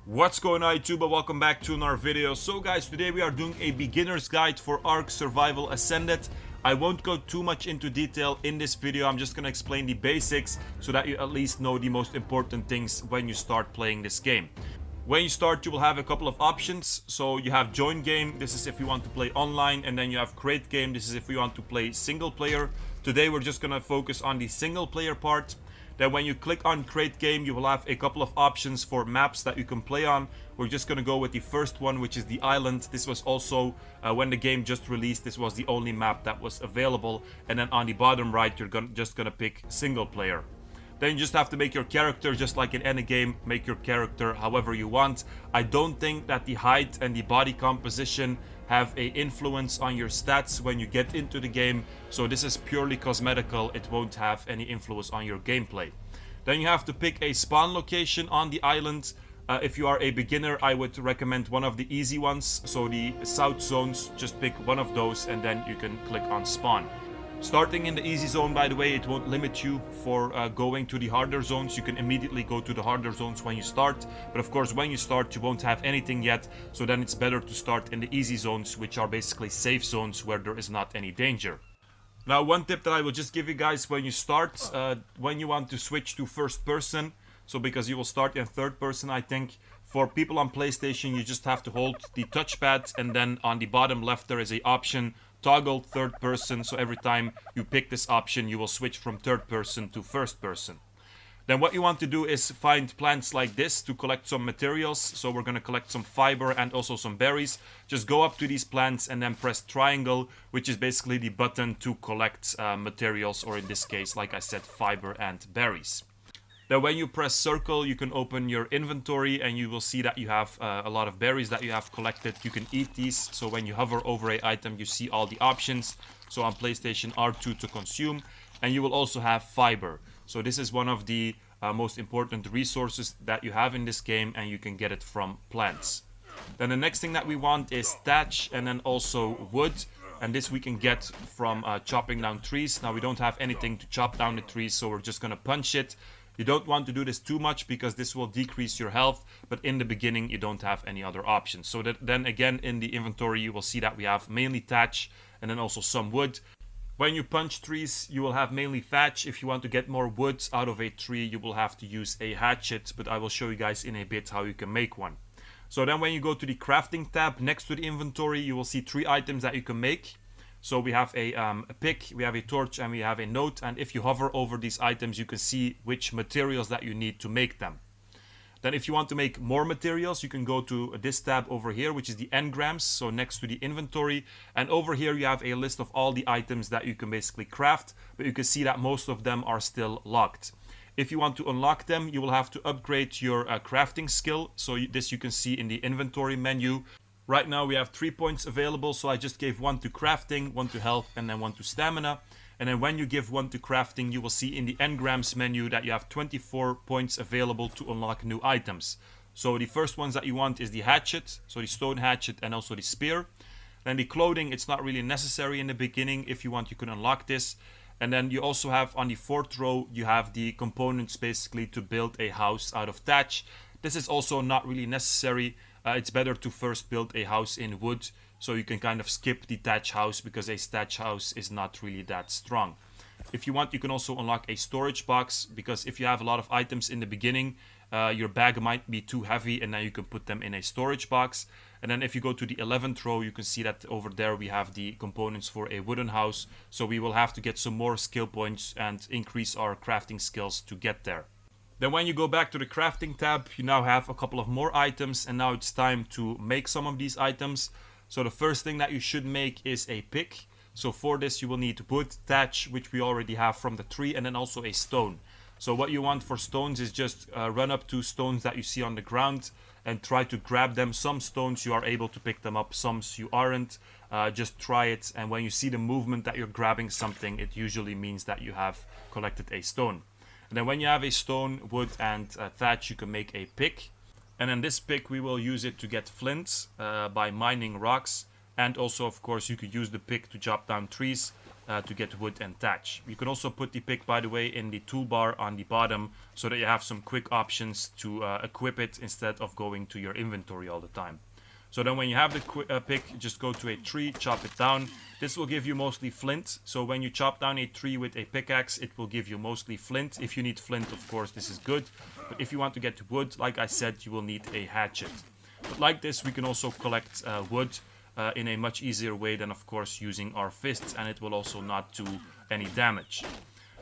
What's going on YouTube? Welcome back to another video. So guys, today we are doing a beginner's guide for Ark Survival Ascended. I won't go too much into detail in this video. I'm just going to explain the basics so that you at least know the most important things when you start playing this game. When you start, you will have a couple of options. So you have join game. This is if you want to play online, and then you have create game. This is if you want to play single player. Today we're just going to focus on the single player part. Then when you click on create game, you will have a couple of options for maps that you can play on. We're just going to go with the first one, which is the island. This was also, when the game just released, this was the only map that was available. And then on the bottom right, you're just going to pick single player. Then you just have to make your character just like in any game, make your character however you want. I don't think that the height and the body composition have a influence on your stats when you get into the game, so this is purely cosmetical. It won't have any influence on your gameplay. Then you have to pick a spawn location on the island. If you are a beginner, I would recommend one of the easy ones, so the south zones. Just pick one of those and then you can click on spawn. Starting in the easy zone, by the way, it won't limit you for going to the harder zones. You can immediately go to the harder zones when you start. But of course, when you start, you won't have anything yet. So then it's better to start in the easy zones, which are basically safe zones where there is not any danger. Now, one tip that I will just give you guys when you start, when you want to switch to first person. So because you will start in third person, I think. For people on PlayStation, you just have to hold the touchpad, and then on the bottom left there is a option toggle third person, so every time you pick this option you will switch from third person to first person. Then what you want to do is find plants like this to collect some materials. So we're going to collect some fiber and also some berries. Just go up to these plants and then press triangle, which is basically the button to collect materials, or in this case, like I said, fiber and berries. Then when you press circle, you can open your inventory and you will see that you have a lot of berries that you have collected. You can eat these, so when you hover over an item, you see all the options. So on PlayStation, R2 to consume, and you will also have fiber. So this is one of the most important resources that you have in this game, and you can get it from plants. Then the next thing that we want is thatch and then also wood. And this we can get from chopping down trees. Now we don't have anything to chop down the trees, so we're just going to punch it. You don't want to do this too much because this will decrease your health, but in the beginning you don't have any other options. So that then again in the inventory you will see that we have mainly thatch and then also some wood. When you punch trees you will have mainly thatch. If you want to get more wood out of a tree you will have to use a hatchet, but I will show you guys in a bit how you can make one. So then when you go to the crafting tab next to the inventory, you will see 3 items that you can make. So we have a pick, we have a torch, and we have a note. And if you hover over these items, you can see which materials that you need to make them. Then if you want to make more materials, you can go to this tab over here, which is the engrams, so next to the inventory. And over here you have a list of all the items that you can basically craft, but you can see that most of them are still locked. If you want to unlock them, you will have to upgrade your crafting skill. So this you can see in the inventory menu. Right now we have 3 points available, so I just gave 1 to crafting, 1 to health, and then 1 to stamina. And then when you give 1 to crafting, you will see in the engrams menu that you have 24 points available to unlock new items. So the first ones that you want is the hatchet, so the stone hatchet and also the spear. Then the clothing, it's not really necessary in the beginning. If you want, you can unlock this. And then you also have on the 4th row, you have the components basically to build a house out of thatch. This is also not really necessary. It's better to first build a house in wood, so you can kind of skip the thatch house because a thatch house is not really that strong. If you want, you can also unlock a storage box, because if you have a lot of items in the beginning, your bag might be too heavy, and then you can put them in a storage box. And then if you go to the 11th row, you can see that over there we have the components for a wooden house, so we will have to get some more skill points and increase our crafting skills to get there. Then when you go back to the crafting tab, you now have a couple of more items, and now it's time to make some of these items. So the first thing that you should make is a pick. So for this you will need wood, thatch, which we already have from the tree, and then also a stone. So what you want for stones is just run up to stones that you see on the ground and try to grab them. Some stones you are able to pick them up, some you aren't. Just try it, and when you see the movement that you're grabbing something, it usually means that you have collected a stone. And then when you have a stone, wood, and thatch, you can make a pick. And then this pick, we will use it to get flint by mining rocks. And also, of course, you could use the pick to chop down trees. to get wood and thatch. You can also put the pick, by the way, in the toolbar on the bottom so that you have some quick options to equip it instead of going to your inventory all the time. So then when you have the pick, just go to a tree, chop it down. This will give you mostly flint. So when you chop down a tree with a pickaxe, it will give you mostly flint. If you need flint, of course, this is good. But if you want to get wood, like I said, you will need a hatchet. But like this, we can also collect wood in a much easier way than, of course, using our fists. And it will also not do any damage.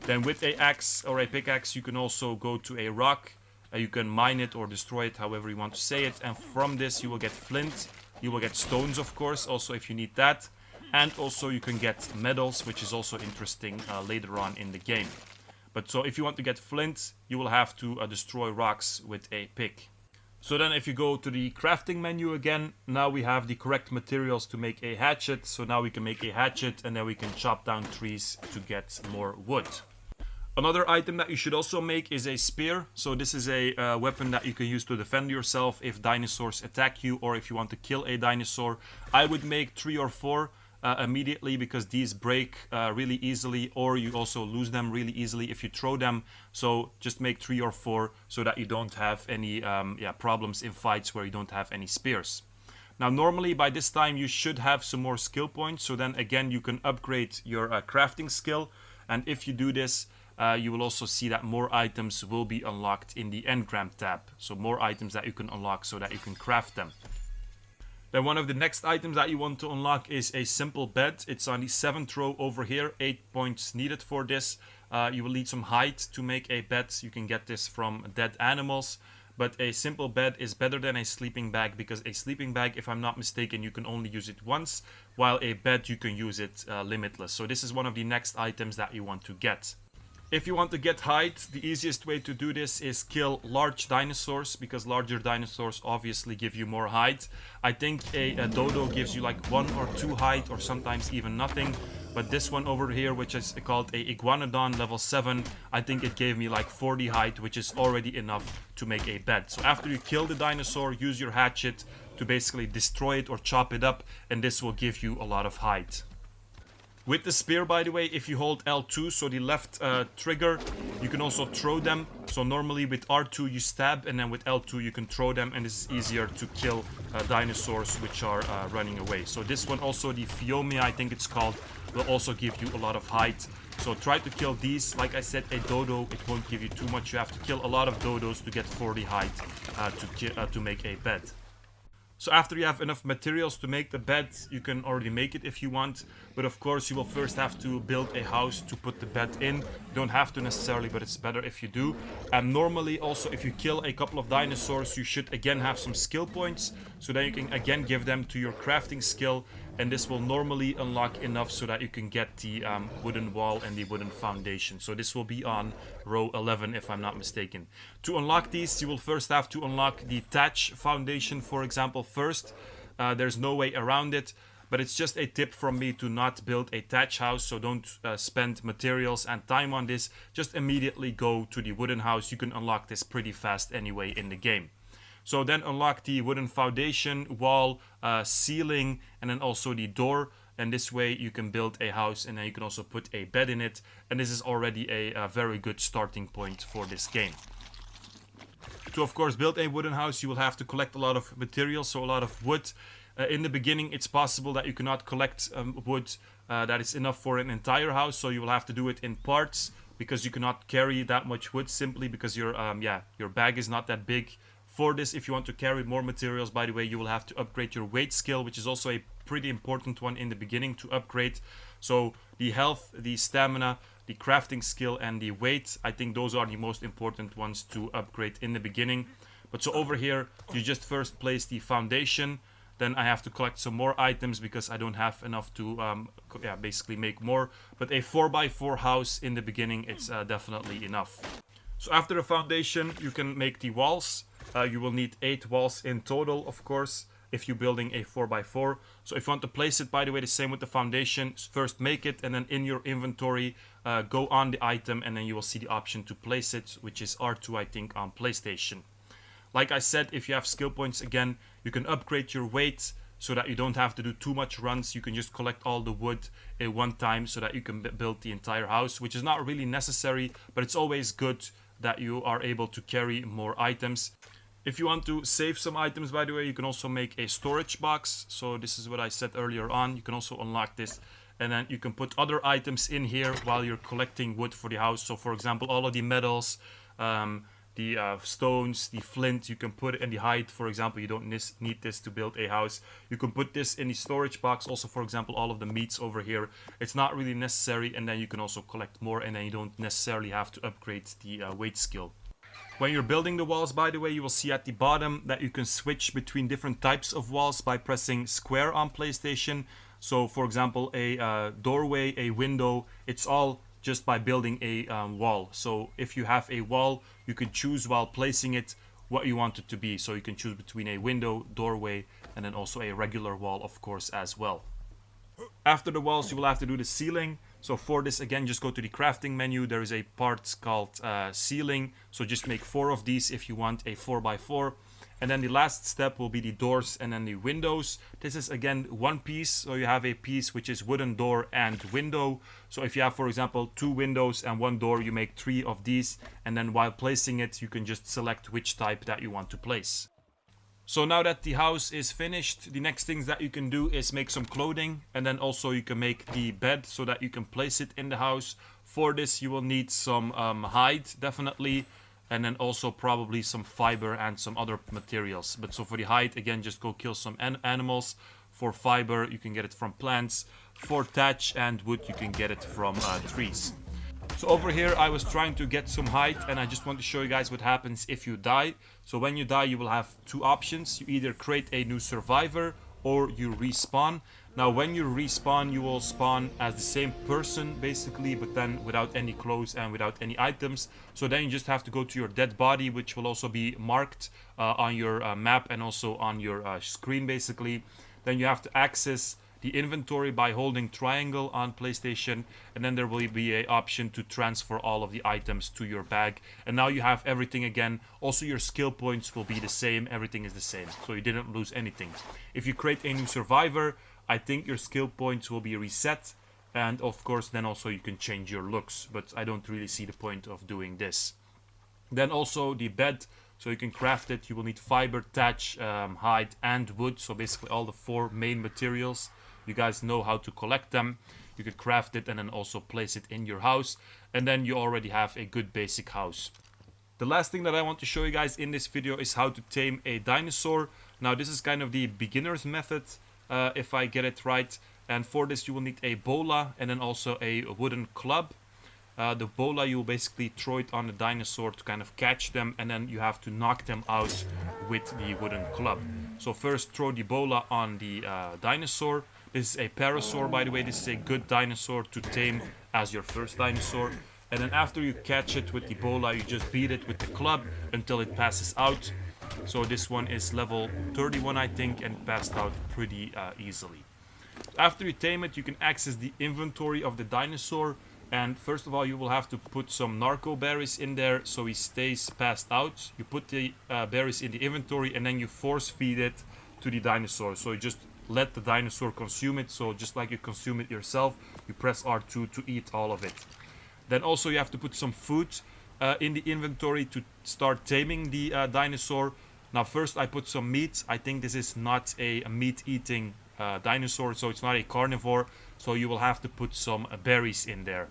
Then with a axe or a pickaxe, you can also go to a rock. You can mine it or destroy it, however you want to say it. And from this, you will get flint. You will get stones, of course, also if you need that. And also you can get metals, which is also interesting later on in the game. But so if you want to get flint, you will have to destroy rocks with a pick. So then if you go to the crafting menu again, now we have the correct materials to make a hatchet. So now we can make a hatchet and then we can chop down trees to get more wood. Another item that you should also make is a spear. So this is a weapon that you can use to defend yourself if dinosaurs attack you or if you want to kill a dinosaur. I would make 3 or 4 immediately because these break really easily, or you also lose them really easily if you throw them. So just make 3 or 4 so that you don't have any problems in fights where you don't have any spears. Now normally by this time you should have some more skill points. So then again you can upgrade your crafting skill, and if you do this, you will also see that more items will be unlocked in the engram tab. So more items that you can unlock so that you can craft them. Then one of the next items that you want to unlock is a simple bed. It's on the 7th row over here. 8 points needed for this. You will need some hide to make a bed. You can get this from dead animals. But a simple bed is better than a sleeping bag, because a sleeping bag, if I'm not mistaken, you can only use it once, while a bed you can use it limitless. So this is one of the next items that you want to get. If you want to get hide, the easiest way to do this is kill large dinosaurs, because larger dinosaurs obviously give you more hide. I think a dodo gives you like 1 or 2 hide, or sometimes even nothing. But this one over here, which is called a iguanodon level 7, I think it gave me like 40 hide, which is already enough to make a bed. So after you kill the dinosaur, use your hatchet to basically destroy it or chop it up, and this will give you a lot of hide. With the spear, by the way, if you hold L2, so the left trigger, you can also throw them. So normally with R2 you stab, and then with L2 you can throw them, and it's easier to kill dinosaurs which are running away. So this one also, the Phiomia I think it's called, will also give you a lot of hide. So try to kill these. Like I said, a dodo, it won't give you too much. You have to kill a lot of dodos to get 40 hide to make a bed. So after you have enough materials to make the bed, you can already make it if you want. But of course, you will first have to build a house to put the bed in. You don't have to necessarily, but it's better if you do. And normally also, if you kill a couple of dinosaurs, you should again have some skill points. So then you can again give them to your crafting skill. And this will normally unlock enough so that you can get the wooden wall and the wooden foundation. So this will be on row 11 if I'm not mistaken. To unlock these, you will first have to unlock the thatch foundation, for example, first. There's no way around it, but it's just a tip from me to not build a thatch house. So don't spend materials and time on this. Just immediately go to the wooden house. You can unlock this pretty fast anyway in the game. So then unlock the wooden foundation, wall, ceiling, and then also the door. And this way you can build a house, and then you can also put a bed in it. And this is already a very good starting point for this game. To of course build a wooden house, you will have to collect a lot of materials, so a lot of wood. In the beginning, it's possible that you cannot collect wood that is enough for an entire house. So you will have to do it in parts, because you cannot carry that much wood simply because your bag is not that big. For this, if you want to carry more materials, by the way, you will have to upgrade your weight skill, which is also a pretty important one in the beginning to upgrade. So the health, the stamina, the crafting skill, and the weight, I think those are the most important ones to upgrade in the beginning. But so over here, you just first place the foundation. Then I have to collect some more items because I don't have enough to basically make more. But a 4x4 house in the beginning, it's definitely enough. So after the foundation, you can make the walls. You will need 8 walls in total, of course, if you're building a 4x4. So if you want to place it, by the way, the same with the foundation. First make it, and then in your inventory, go on the item, and then you will see the option to place it, which is R2, I think, on PlayStation. Like I said, if you have skill points, again, you can upgrade your weight. so that you don't have to do too much runs. You can just collect all the wood at one time so that you can build the entire house, which is not really necessary, but it's always good that you are able to carry more items. If you want to save some items, by the way, you can also make a storage box. So this is what I said earlier on. You can also unlock this, and then you can put other items in here while you're collecting wood for the house. So for example, all of the metals, the stones, the flint, you can put it in the hide. For example, you don't need this to build a house. You can put this in the storage box. Also, for example, all of the meats over here. It's not really necessary, and then you can also collect more, and then you don't necessarily have to upgrade the weight skill. When you're building the walls, by the way, you will see at the bottom that you can switch between different types of walls by pressing square on PlayStation. So for example, a doorway, a window, it's all just by building a wall. So if you have a wall, you can choose while placing it what you want it to be. So you can choose between a window, doorway, and then also a regular wall, of course, as well. After the walls, you will have to do the ceiling. So for this, again, just go to the crafting menu. There is a part called ceiling. So just make 4 of these if you want a 4x4. And then the last step will be the doors and then the windows. This is again one piece. So you have a piece which is wooden door and window. So if you have, for example, 2 windows and 1 door, you make 3 of these. And then while placing it, you can just select which type that you want to place. So now that the house is finished, the next things that you can do is make some clothing, and then also you can make the bed so that you can place it in the house. For this you will need some hide, definitely, and then also probably some fiber and some other materials. But so for the hide, again, just go kill some animals. For fiber, you can get it from plants. For thatch and wood, you can get it from trees. So over here I was trying to get some hide, and I just want to show you guys what happens if you die. So when you die, you will have 2 options. You either create a new survivor or you respawn. Now when you respawn, you will spawn as the same person basically, but then without any clothes and without any items. So then you just have to go to your dead body, which will also be marked on your map and also on your screen basically. Then you have to access the inventory by holding triangle on PlayStation, and then there will be an option to transfer all of the items to your bag, and now you have everything again. Also your skill points will be the same, everything is the same, so you didn't lose anything. If you create a new survivor, I think your skill points will be reset, and of course then also you can change your looks, but I don't really see the point of doing this. Then also the bed, so you can craft it. You will need fiber, thatch, hide and wood, so basically all the 4 main materials. You guys know how to collect them. You can craft it and then also place it in your house, and then you already have a good basic house. The last thing that I want to show you guys in this video is how to tame a dinosaur. Now this is kind of the beginner's method, if I get it right. And for this you will need a bola and then also a wooden club. The bola, you will basically throw it on the dinosaur to kind of catch them, and then you have to knock them out with the wooden club. So first throw the bola on the dinosaur. This is a parasaur, by the way. This is a good dinosaur to tame as your first dinosaur. And then after you catch it with the bola, you just beat it with the club until it passes out. So this one is level 31, I think, and passed out pretty easily. After you tame it, you can access the inventory of the dinosaur. And first of all, you will have to put some narco berries in there so he stays passed out. You put the berries in the inventory, and then you force feed it to the dinosaur. So you just let the dinosaur consume it. So just like you consume it yourself, you press R2 to eat all of it. Then also you have to put some food in the inventory to start taming the dinosaur. Now first I put some meat. I think this is not a meat-eating dinosaur, so it's not a carnivore. So you will have to put some berries in there.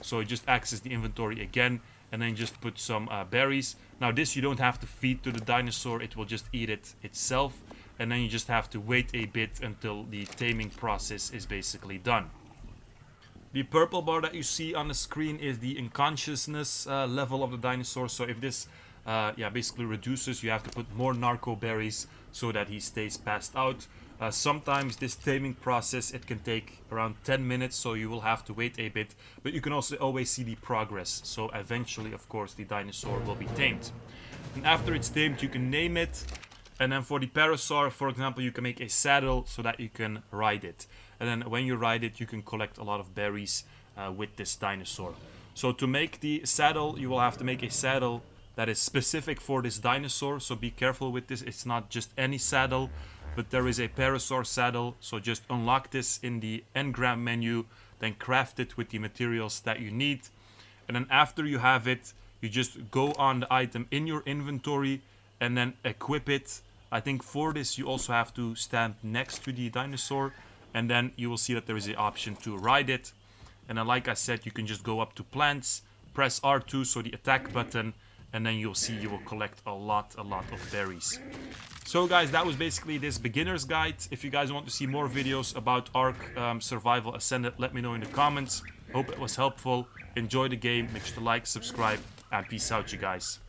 So you just access the inventory again, and then just put some berries. Now this you don't have to feed to the dinosaur, it will just eat it itself. And then you just have to wait a bit until the taming process is basically done. The purple bar that you see on the screen is the unconsciousness level of the dinosaur. So if this basically reduces, you have to put more narco berries so that he stays passed out. Sometimes this taming process, it can take around 10 minutes, so you will have to wait a bit. But you can also always see the progress. So eventually, of course, the dinosaur will be tamed. And after it's tamed, you can name it. And then for the parasaur, for example, you can make a saddle so that you can ride it. And then when you ride it, you can collect a lot of berries with this dinosaur. So to make the saddle, you will have to make a saddle that is specific for this dinosaur. So be careful with this. It's not just any saddle. but there is a parasaur saddle. So just unlock this in the engram menu, then craft it with the materials that you need. And then after you have it, you just go on the item in your inventory and then equip it. I think for this you also have to stand next to the dinosaur, and then you will see that there is an option to ride it. And then like I said, you can just go up to plants, press R2, so the attack button, and then you'll see you will collect a lot of berries. So guys, that was basically this beginner's guide. If you guys want to see more videos about Ark Survival Ascended, let me know in the comments. Hope it was helpful. Enjoy the game, make sure to like, subscribe, and peace out, you guys.